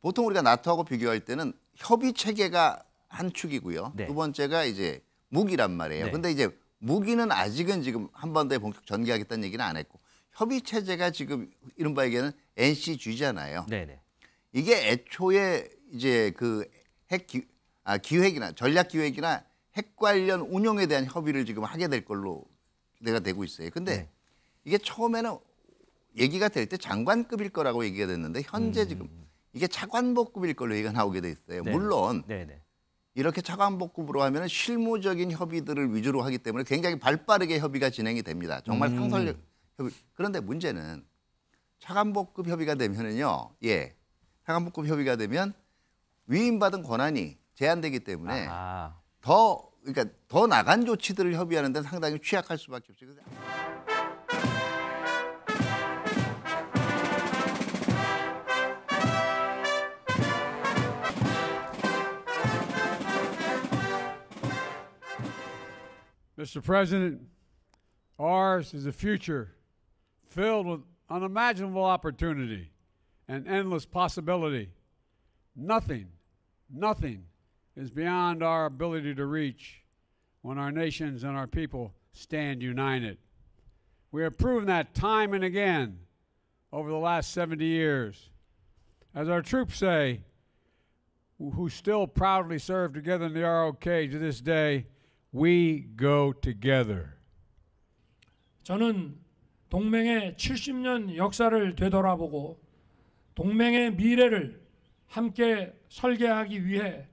보통 우리가 나토하고 비교할 때는 협의 체계가 한 축이고요. 네. 두 번째가 이제 무기란 말이에요. 네. 근데 이제 무기는 아직은 지금 한반도에 본격 전개하겠다는 얘기는 안 했고 협의 체제가 지금 이른바 얘기하는 NCG잖아요. 네네. 이게 애초에 이제 그 기획이나 전략 기획이나 핵 관련 운용에 대한 협의를 지금 하게 될 걸로 내가 되고 있어요. 근데 네. 이게 처음에는 얘기가 될 때 장관급일 거라고 얘기가 됐는데 현재 지금 이게 차관복급일 걸로 얘기가 나오게 돼 있어요. 네. 물론 네네. 이렇게 차관복급으로 하면 실무적인 협의들을 위주로 하기 때문에 굉장히 발빠르게 협의가 진행이 됩니다. 정말 상설력 협의. 그런데 문제는 차관복급 협의가 되면은요. 예. 차관복급 협의가 되면 위임받은 권한이 제한되기 때문에 그러니까 더 나간 조치들을 협의하는 데는 상당히 취약할 수밖에 없어요. Mr. President, ours is a future filled with unimaginable opportunity and endless possibility. Nothing is beyond our ability to reach when our nations and our people stand united. We have proven that time and again over the last 70 years. As our troops say, who still proudly serve together in the ROK to this day, we go together. 저는 동맹의 70년 역사를 되돌아보고 동맹의 미래를 함께 설계하기 위해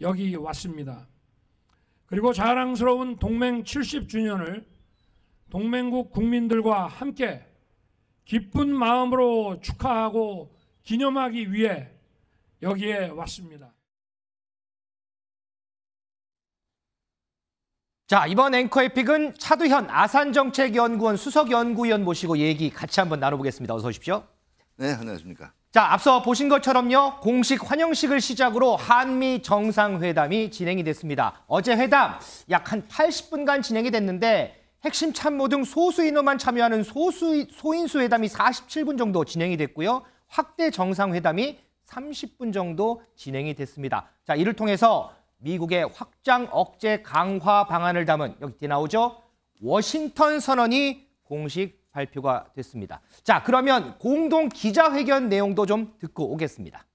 여기 왔습니다. 그리고 자랑스러운 동맹 70주년을 동맹국 국민들과 함께 기쁜 마음으로 축하하고 기념하기 위해 여기에 왔습니다. 자, 이번 앵커의 픽은 차두현 아산정책연구원 수석연구위원 모시고 얘기 같이 한번 나눠보겠습니다. 어서 오십시오. 네, 안녕하십니까. 자, 앞서 보신 것처럼요. 공식 환영식을 시작으로 한미 정상회담이 진행이 됐습니다. 어제 회담 약 한 80분간 진행이 됐는데 핵심 참모 등 소수 인원만 참여하는 소인수 회담이 47분 정도 진행이 됐고요. 확대 정상회담이 30분 정도 진행이 됐습니다. 자, 이를 통해서 미국의 확장 억제 강화 방안을 담은 여기 뒤에 나오죠. 워싱턴 선언이 공식 발표가 됐습니다. 자, 그러면 공동 기자회견 내용도 좀 듣고 오겠습니다.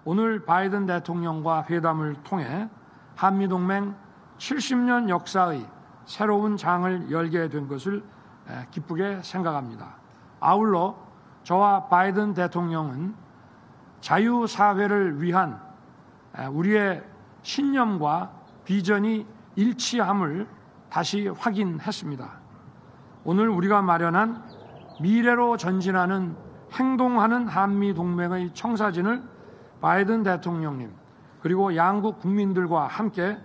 오늘 바이든 대통령과 회담을 통해 한미동맹 70년 역사의 새로운 장을 열게 된 것을 기쁘게 생각합니다. 아울러 저와 바이든 대통령은 자유사회를 위한 우리의 신념과 비전이 일치함을 다시 확인했습니다. 오늘 우리가 마련한 미래로 전진하는 행동하는 한미동맹의 청사진을 바이든 대통령님 그리고 양국 국민들과 함께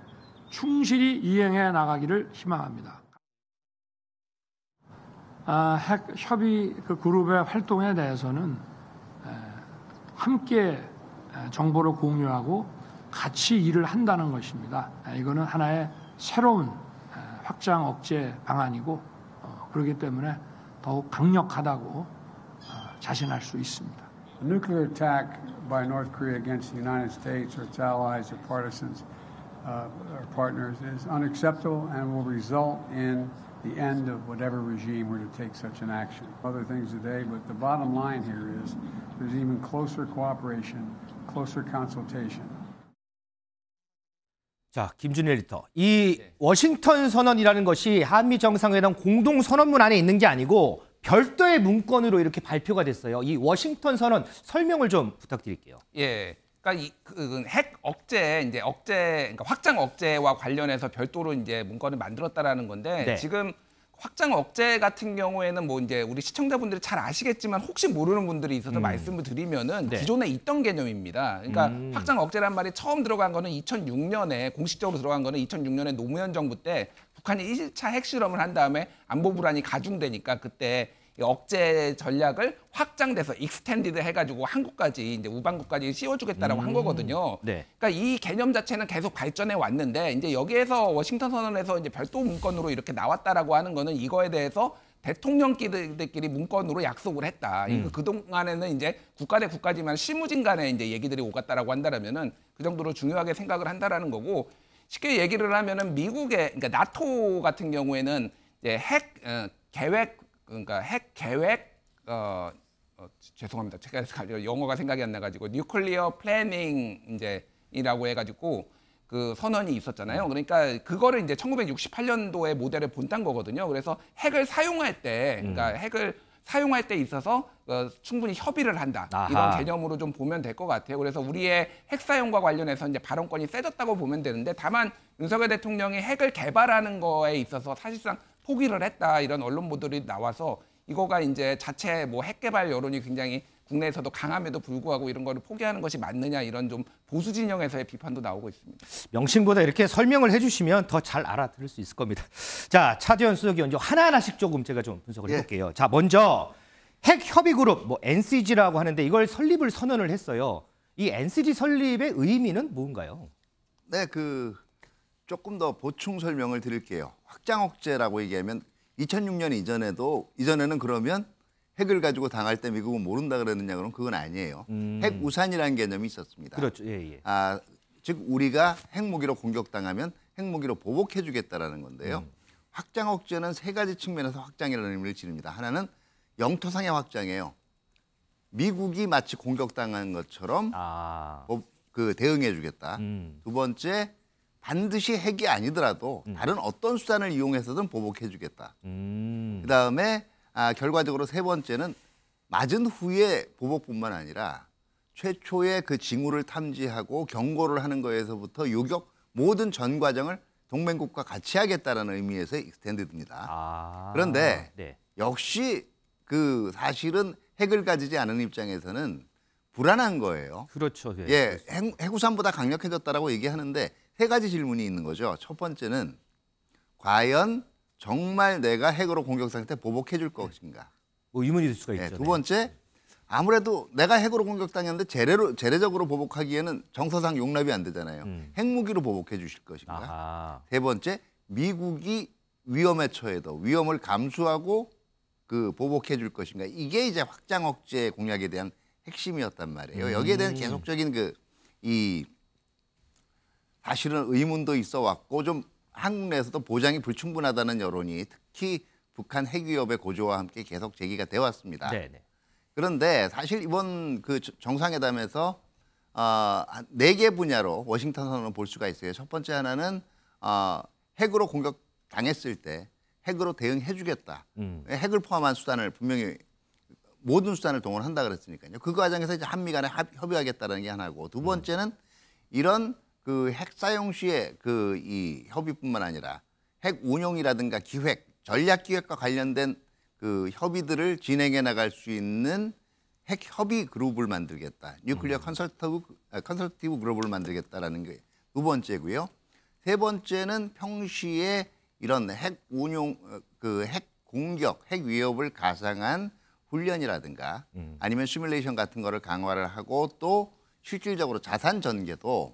충실히 이행해 나가기를 희망합니다. 핵 협의 그룹의 활동에 대해서는 함께 정보를 공유하고 같이 일을 한다는 것입니다. 이거는 하나의 새로운 확장 억제 방안이고 그렇기 때문에 더욱 강력하다고 자신할 수 있습니다. A nuclear attack by North Korea against the United States or its allies or partisans or partners is unacceptable and will result in the end of whatever regime were to take such an action. Other things today, but the bottom line here is there's even closer cooperation, closer consultation. 자, 김준일 에디터. 이 워싱턴 선언이라는 것이 한미 정상회담 공동 선언문 안에 있는 게 아니고 별도의 문건으로 이렇게 발표가 됐어요. 이 워싱턴 선언 설명을 좀 부탁드릴게요. 예. 그러니까 핵 억제, 그러니까 확장 억제와 관련해서 별도로 이제 문건을 만들었다라는 건데 네. 지금 확장 억제 같은 경우에는 뭐 이제 우리 시청자분들이 잘 아시겠지만 혹시 모르는 분들이 있어서 말씀을 드리면은 네. 기존에 있던 개념입니다. 그러니까 확장 억제란 말이 처음 들어간 거는 2006년에 공식적으로 들어간 거는 2006년에 노무현 정부 때 북한이 1차 핵실험을 한 다음에 안보 불안이 가중되니까 그때 억제 전략을 확장돼서 익스텐디드 해가지고 한국까지 이제 우방국까지 씌워주겠다라고 한 거거든요. 네. 그러니까 이 개념 자체는 계속 발전해 왔는데 이제 여기에서 워싱턴 선언에서 이제 별도 문건으로 이렇게 나왔다라고 하는 거는 이거에 대해서 대통령끼리 문건으로 약속을 했다. 그동안에는 이제 국가 대 국가지만 실무진 간에 이제 얘기들이 오갔다라고 한다라면은 그 정도로 중요하게 생각을 한다라는 거고, 쉽게 얘기를 하면은 미국의, 그러니까 나토 같은 경우에는 이제 핵 계획 죄송합니다. 제가 영어가 생각이 안 나가지고 뉴클리어 플래닝 이제이라고 해가지고 그 선언이 있었잖아요. 그러니까 그거를 이제 1968년도에 모델을 본딴 거거든요. 그래서 핵을 사용할 때, 그러니까 핵을 사용할 때 있어서 충분히 협의를 한다. 아하. 이런 개념으로 좀 보면 될 것 같아요. 그래서 우리의 핵 사용과 관련해서 이제 발언권이 세졌다고 보면 되는데, 다만 윤석열 대통령이 핵을 개발하는 거에 있어서 사실상 포기를 했다. 이런 언론 보도들이 나와서 이거가 이제 자체 뭐 핵 개발 여론이 굉장히 국내에서도 강함에도 불구하고 이런 거를 포기하는 것이 맞느냐, 이런 좀 보수 진영에서의 비판도 나오고 있습니다. 명칭보다 이렇게 설명을 해주시면 더 잘 알아들을 수 있을 겁니다. 자, 차재현 수석위원 하나하나씩 조금 제가 좀 분석을 해볼게요. 자, 먼저 핵 협의 그룹, 뭐 NCG라고 하는데 이걸 설립을 선언을 했어요. 이 NCG 설립의 의미는 뭔가요? 네, 조금 더 보충 설명을 드릴게요. 확장 억제라고 얘기하면 2006년 이전에는 그러면 핵을 가지고 당할 때 미국은 모른다 그랬느냐, 그러면 그건 아니에요. 핵 우산이라는 개념이 있었습니다. 그렇죠. 예, 예. 즉 우리가 핵무기로 공격당하면 핵무기로 보복해주겠다라는 건데요. 확장 억제는 세 가지 측면에서 확장이라는 의미를 지닙니다. 하나는 영토상의 확장이에요. 미국이 마치 공격당한 것처럼 대응해주겠다. 두 번째, 반드시 핵이 아니더라도 다른 어떤 수단을 이용해서든 보복해주겠다. 그다음에 결과적으로 세 번째는 맞은 후에 보복뿐만 아니라 최초의 그 징후를 탐지하고 경고를 하는 거에서부터 요격 모든 전 과정을 동맹국과 같이 하겠다는 의미에서 익스텐드입니다. 그런데 네. 역시 사실은 핵을 가지지 않은 입장에서는 불안한 거예요. 그렇죠. 네. 예, 핵우산보다 강력해졌다라고 얘기하는데 세 가지 질문이 있는 거죠. 첫 번째는 과연 정말 내가 핵으로 공격 상태 보복해 줄 것인가? 뭐 의문이 들 수가 있죠. 네, 두 번째, 아무래도 내가 핵으로 공격당했는데 재래적으로 보복하기에는 정서상 용납이 안 되잖아요. 핵무기로 보복해 주실 것인가? 세 번째, 미국이 위험에 처해도 위험을 감수하고 보복해 줄 것인가? 이게 이제 확장 억제 공약에 대한 핵심이었단 말이에요. 여기에 대한 계속적인 사실은 의문도 있어 왔고, 좀 한국 내에서도 보장이 불충분하다는 여론이 특히 북한 핵 위협의 고조와 함께 계속 제기가 되어 왔습니다. 네네. 그런데 사실 이번 정상회담에서 4개 분야로 워싱턴 선언을 볼 수가 있어요. 첫 번째 하나는 핵으로 공격 당했을 때 핵으로 대응해 주겠다. 핵을 포함한 수단을 분명히 모든 수단을 동원한다 그랬으니까요. 그 과정에서 이제 한미 간에 협의하겠다는 게 하나고, 두 번째는 이런 핵 사용 시에 이 협의뿐만 아니라 핵 운용이라든가 기획, 전략 기획과 관련된 협의들을 진행해 나갈 수 있는 핵 협의 그룹을 만들겠다. 뉴클리어 컨설티브 그룹을 만들겠다라는 게 두 번째고요. 세 번째는 평시에 이런 핵 운용, 핵 공격, 핵 위협을 가상한 훈련이라든가 아니면 시뮬레이션 같은 거를 강화를 하고, 또 실질적으로 자산 전개도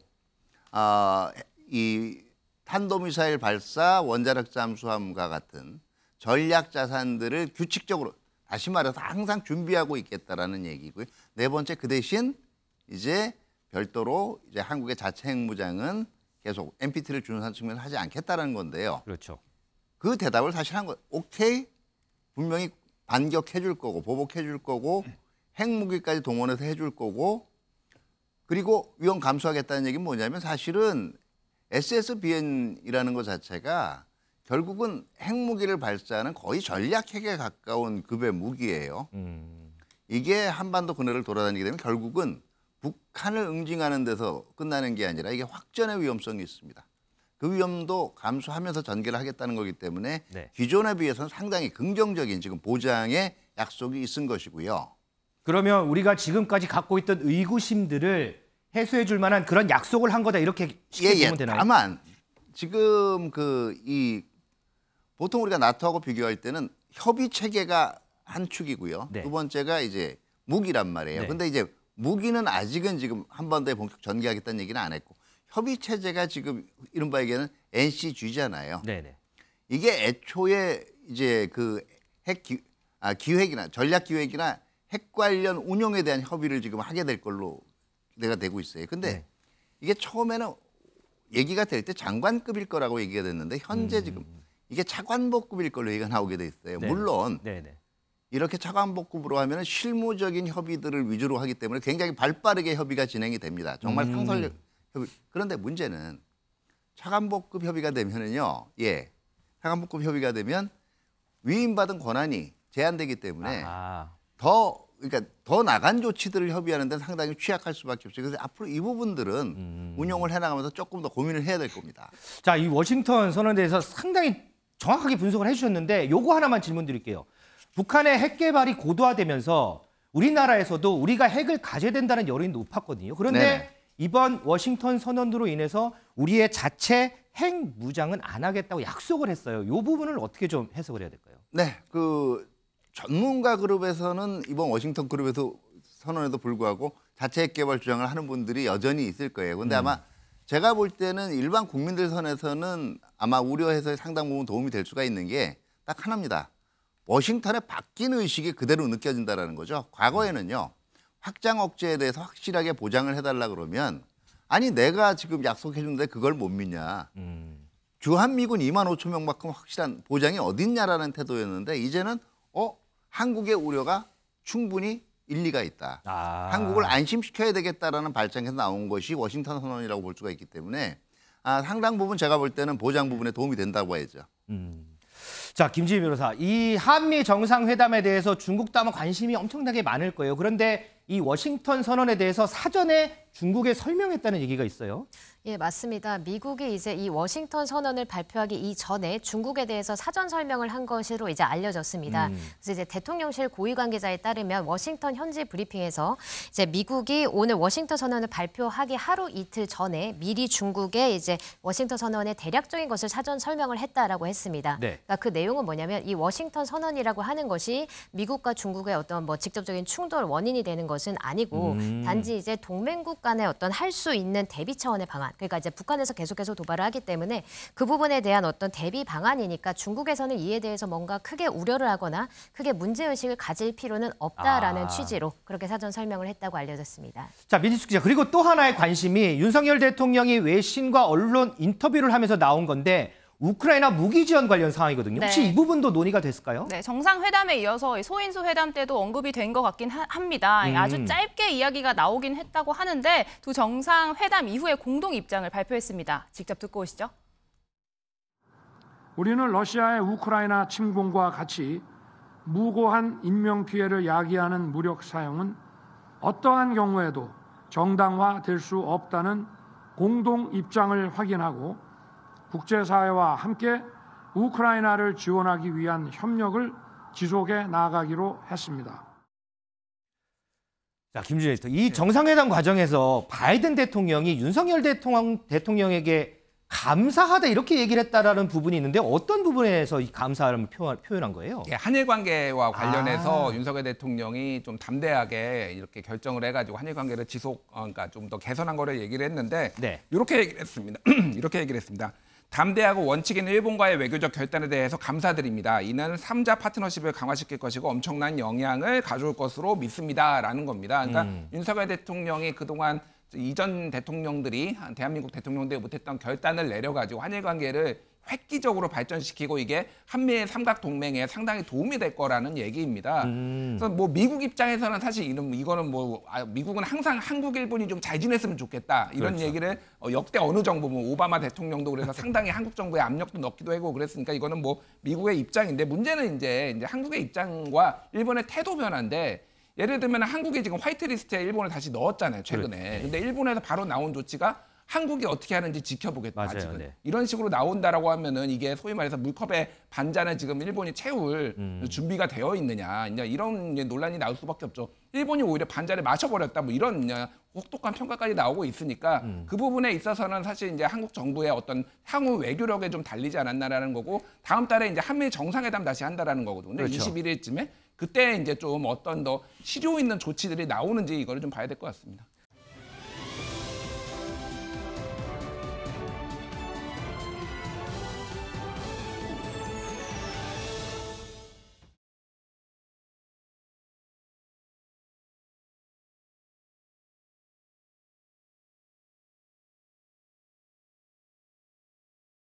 이 탄도미사일 발사, 원자력 잠수함과 같은 전략 자산들을 규칙적으로, 다시 말해서 항상 준비하고 있겠다라는 얘기고요. 네 번째, 그 대신 이제 별도로 이제 한국의 자체 핵무장은 계속 NPT를 준수한 측면에서 하지 않겠다라는 건데요. 그렇죠. 그 대답을 사실 한 거, 오케이, 분명히 반격해 줄 거고 보복해 줄 거고 핵무기까지 동원해서 해줄 거고, 그리고 위험 감수하겠다는 얘기는 뭐냐면 사실은 SSBN이라는 것 자체가 결국은 핵무기를 발사하는 거의 전략 핵에 가까운 급의 무기예요. 이게 한반도 근해를 돌아다니게 되면 결국은 북한을 응징하는 데서 끝나는 게 아니라 이게 확전의 위험성이 있습니다. 그 위험도 감수하면서 전개를 하겠다는 거기 때문에 네. 기존에 비해서는 상당히 긍정적인 지금 보장의 약속이 있은 것이고요. 그러면 우리가 지금까지 갖고 있던 의구심들을 해소해 줄 만한 그런 약속을 한 거다, 이렇게 쉽게 보면 되나요? 다만 지금 보통 우리가 나토하고 비교할 때는 협의 체계가 한 축이고요. 네. 두 번째가 이제 무기란 말이에요. 네. 근데 이제 무기는 아직은 지금 한반도에 본격 전개하겠다는 얘기는 안 했고, 협의 체제가 지금 이른바 얘기하는 NCG잖아요. 네네. 이게 애초에 이제 기획이나 전략 기획이나 핵 관련 운용에 대한 협의를 지금 하게 될 걸로 기대가 되고 있어요. 근데 이게 처음에는 얘기가 될 때 장관급일 거라고 얘기가 됐는데 현재 지금 이게 차관복급일 걸로 얘기가 나오게 돼 있어요. 네. 물론 네네. 이렇게 차관복급으로 하면 실무적인 협의들을 위주로 하기 때문에 굉장히 발빠르게 협의가 진행이 됩니다. 정말 상설 협의. 그런데 문제는 차관복급 협의가 되면은요. 예. 차관복급 협의가 되면 위임받은 권한이 제한되기 때문에 그러니까 더 나간 조치들을 협의하는 데는 상당히 취약할 수밖에 없어요. 그래서 앞으로 이 부분들은 운용을 해나가면서 조금 더 고민을 해야 될 겁니다. 자, 이 워싱턴 선언에 대해서 상당히 정확하게 분석을 해주셨는데 요거 하나만 질문 드릴게요. 북한의 핵 개발이 고도화되면서 우리나라에서도 우리가 핵을 가져야 된다는 여론이 높았거든요. 그런데 네네. 이번 워싱턴 선언으로 인해서 우리의 자체 핵 무장은 안 하겠다고 약속을 했어요. 이 부분을 어떻게 좀 해석을 해야 될까요? 네, 그 전문가 그룹에서는 이번 워싱턴 그룹에서 선언에도 불구하고 자체 핵 개발 주장을 하는 분들이 여전히 있을 거예요. 근데 아마 제가 볼 때는 일반 국민들 선에서는 아마 우려해서 상당 부분 도움이 될 수가 있는 게 딱 하나입니다. 워싱턴의 바뀐 의식이 그대로 느껴진다는 거죠. 과거에는요. 확장 억제에 대해서 확실하게 보장을 해달라 그러면 아니 내가 지금 약속해 준데 그걸 못 믿냐. 주한미군 2만 5천 명만큼 확실한 보장이 어딨냐라는 태도였는데 이제는 한국의 우려가 충분히 일리가 있다. 한국을 안심시켜야 되겠다라는 발상에서 나온 것이 워싱턴 선언이라고 볼 수가 있기 때문에 상당 부분 제가 볼 때는 보장 부분에 도움이 된다고 봐야죠. 자, 김지희 변호사, 이 한미 정상회담에 대해서 중국도 아마 관심이 엄청나게 많을 거예요. 그런데 이 워싱턴 선언에 대해서 사전에 중국에 설명했다는 얘기가 있어요. 예, 맞습니다. 미국이 이제 이 워싱턴 선언을 발표하기 이전에 중국에 대해서 사전 설명을 한 것으로 이제 알려졌습니다. 그래서 이제 대통령실 고위 관계자에 따르면 워싱턴 현지 브리핑에서 이제 미국이 오늘 워싱턴 선언을 발표하기 하루 이틀 전에 미리 중국에 이제 워싱턴 선언의 대략적인 것을 사전 설명을 했다라고 했습니다. 네. 그러니까 그 내용은 뭐냐면 이 워싱턴 선언이라고 하는 것이 미국과 중국의 어떤 뭐 직접적인 충돌 원인이 되는 것은 아니고 단지 이제 동맹국 간의 어떤 할 수 있는 대비 차원의 방안. 그러니까 이제 북한에서 계속해서 도발을 하기 때문에 그 부분에 대한 어떤 대비 방안이니까 중국에서는 이에 대해서 뭔가 크게 우려를 하거나 크게 문제의식을 가질 필요는 없다라는 취지로 그렇게 사전 설명을 했다고 알려졌습니다. 자, 민지숙 기자, 그리고 또 하나의 관심이 윤석열 대통령이 외신과 언론 인터뷰를 하면서 나온 건데 우크라이나 무기 지원 관련 상황이거든요. 혹시 네. 이 부분도 논의가 됐을까요? 네, 정상회담에 이어서 소인수 회담 때도 언급이 된 것 같긴 합니다. 아주 짧게 이야기가 나오긴 했다고 하는데 두 정상회담 이후에 공동 입장을 발표했습니다. 직접 듣고 오시죠. 우리는 러시아의 우크라이나 침공과 같이 무고한 인명피해를 야기하는 무력 사용은 어떠한 경우에도 정당화될 수 없다는 공동 입장을 확인하고 국제사회와 함께 우크라이나를 지원하기 위한 협력을 지속해 나가기로 했습니다. 자, 김준일 에디터, 이 정상회담 과정에서 바이든 대통령이 윤석열 대통령에게 감사하다 이렇게 얘기를 했다라는 부분이 있는데 어떤 부분에서 이 감사를 표현한 거예요? 예, 한일 관계와 관련해서 윤석열 대통령이 좀 담대하게 이렇게 결정을 해가지고 한일 관계를 그러니까 좀 더 개선한 거를 얘기를 했는데 네. 이렇게 얘기를 했습니다. 이렇게 얘기를 했습니다. 담대하고 원칙 있는 일본과의 외교적 결단에 대해서 감사드립니다. 이는 3자 파트너십을 강화시킬 것이고 엄청난 영향을 가져올 것으로 믿습니다라는 겁니다. 그러니까 윤석열 대통령이 그동안 이전 대통령들이 대한민국 대통령들이 못했던 결단을 내려가지고 한일 관계를 획기적으로 발전시키고 이게 한미의 삼각 동맹에 상당히 도움이 될 거라는 얘기입니다. 그래서 뭐 미국 입장에서는 사실 이거는 뭐 미국은 항상 한국 일본이 좀 잘 지냈으면 좋겠다 이런 그렇죠. 얘기를 역대 어느 정부 뭐 오바마 대통령도 그래서 상당히 한국 정부에 압력도 넣기도 하고 그랬으니까 이거는 뭐 미국의 입장인데 문제는 이제 한국의 입장과 일본의 태도 변화인데. 예를 들면 한국이 지금 화이트리스트에 일본을 다시 넣었잖아요 최근에. 근데 일본에서 바로 나온 조치가 한국이 어떻게 하는지 지켜보겠다. 맞아요, 지금 네. 이런 식으로 나온다라고 하면은 이게 소위 말해서 물컵의 반잔을 지금 일본이 채울 준비가 되어 있느냐 이제 이런 이제 논란이 나올 수밖에 없죠. 일본이 오히려 반잔을 마셔버렸다 뭐 이런 혹독한 평가까지 나오고 있으니까 그 부분에 있어서는 사실 이제 한국 정부의 어떤 향후 외교력에 좀 달리지 않았나라는 거고 다음 달에 이제 한미 정상회담 다시 한다라는 거거든요. 그렇죠. 21일쯤에 그때 이제 좀 어떤 더 실효 있는 조치들이 나오는지 이거를 좀 봐야 될 것 같습니다.